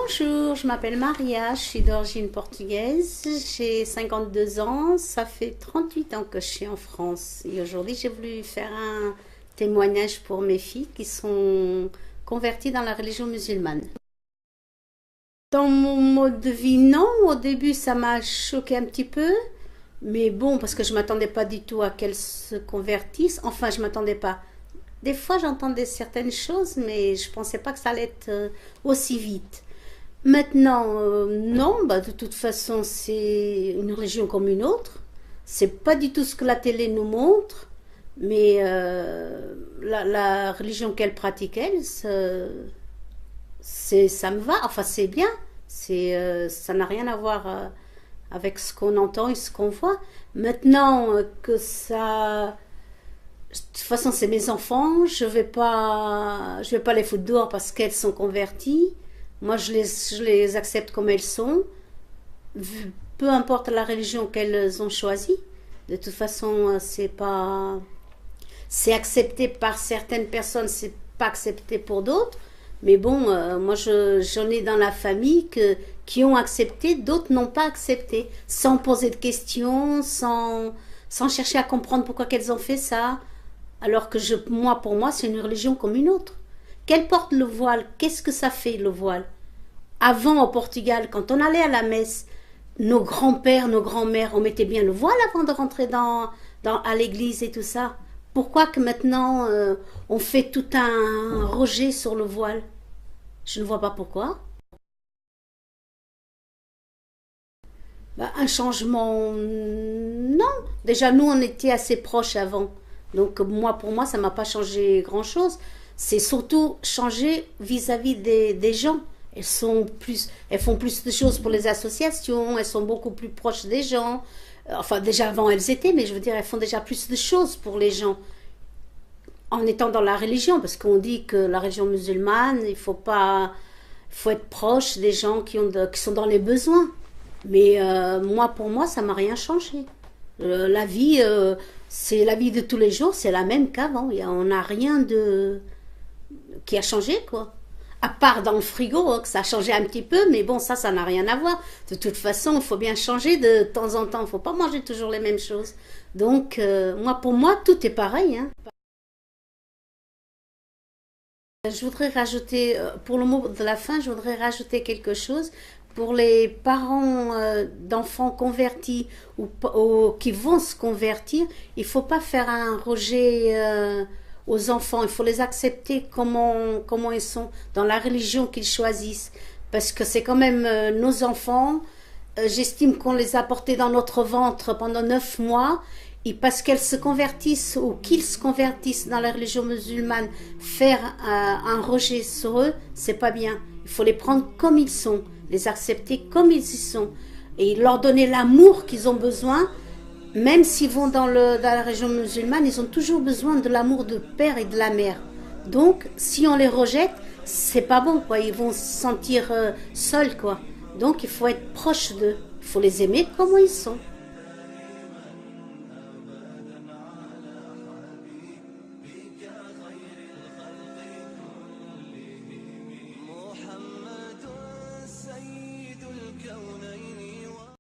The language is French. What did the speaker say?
Bonjour, je m'appelle Maria, je suis d'origine portugaise, j'ai 52 ans, ça fait 38 ans que je suis en France. Et aujourd'hui, j'ai voulu faire un témoignage pour mes filles qui sont converties dans la religion musulmane. Dans mon mode de vie, non, au début, ça m'a choqué un petit peu, mais bon, parce que je ne m'attendais pas du tout à qu'elles se convertissent. Enfin, je ne m'attendais pas. Des fois, j'entendais certaines choses, mais je ne pensais pas que ça allait être aussi vite. Maintenant, non, bah, de toute façon, c'est une religion comme une autre. C'est pas du tout ce que la télé nous montre, mais la religion qu'elle pratique, elle, ça me va. Enfin, c'est bien. Ça n'a rien à voir avec ce qu'on entend et ce qu'on voit. Maintenant que ça, de toute façon, c'est mes enfants. Je vais pas les foutre dehors parce qu'elles sont converties. Moi, je les accepte comme elles sont, peu importe la religion qu'elles ont choisie. De toute façon, c'est accepté par certaines personnes, c'est pas accepté pour d'autres. Mais bon, moi, j'en ai dans la famille qui ont accepté, d'autres n'ont pas accepté, sans poser de questions, sans chercher à comprendre pourquoi qu'elles ont fait ça. Alors que pour moi, c'est une religion comme une autre. Qu'elle porte le voile, qu'est-ce que ça fait le voile? Avant, au Portugal, quand on allait à la messe, nos grands-pères, nos grands-mères, on mettait bien le voile avant de rentrer à l'église et tout ça. Pourquoi que maintenant, on fait tout un rejet sur le voile? Je ne vois pas pourquoi. Bah, un changement, non. Déjà, nous, on était assez proches avant. Donc, pour moi, ça ne m'a pas changé grand-chose. C'est surtout changer vis-à-vis des gens. Elles font plus de choses pour les associations, elles sont beaucoup plus proches des gens. Enfin, déjà avant, elles étaient, mais je veux dire, elles font déjà plus de choses pour les gens. En étant dans la religion, parce qu'on dit que la religion musulmane, faut être proche des gens qui sont dans les besoins. Mais pour moi, ça m'a rien changé. La vie, c'est la vie de tous les jours, c'est la même qu'avant. On n'a rien qui a changé, quoi. À part dans le frigo, que ça a changé un petit peu, mais bon, ça n'a rien à voir. De toute façon, il faut bien changer de temps en temps. Il ne faut pas manger toujours les mêmes choses. Donc, pour moi, tout est pareil, hein. Je voudrais rajouter, pour le mot de la fin, je voudrais rajouter quelque chose. Pour les parents d'enfants convertis ou qui vont se convertir, il ne faut pas faire un rejet aux enfants. Il faut les accepter comment ils sont, dans la religion qu'ils choisissent. Parce que c'est quand même nos enfants. J'estime qu'on les a portés dans notre ventre pendant 9 mois. Et parce qu'elles se convertissent ou qu'ils se convertissent dans la religion musulmane, faire un rejet sur eux, c'est pas bien. Il faut les prendre comme ils sont, les accepter comme ils y sont et leur donner l'amour qu'ils ont besoin. Même s'ils vont dans la religion musulmane, ils ont toujours besoin de l'amour de père et de la mère. Donc, si on les rejette, c'est pas bon, quoi. Ils vont se sentir seuls, quoi. Donc, il faut être proche d'eux. Il faut les aimer comme ils sont.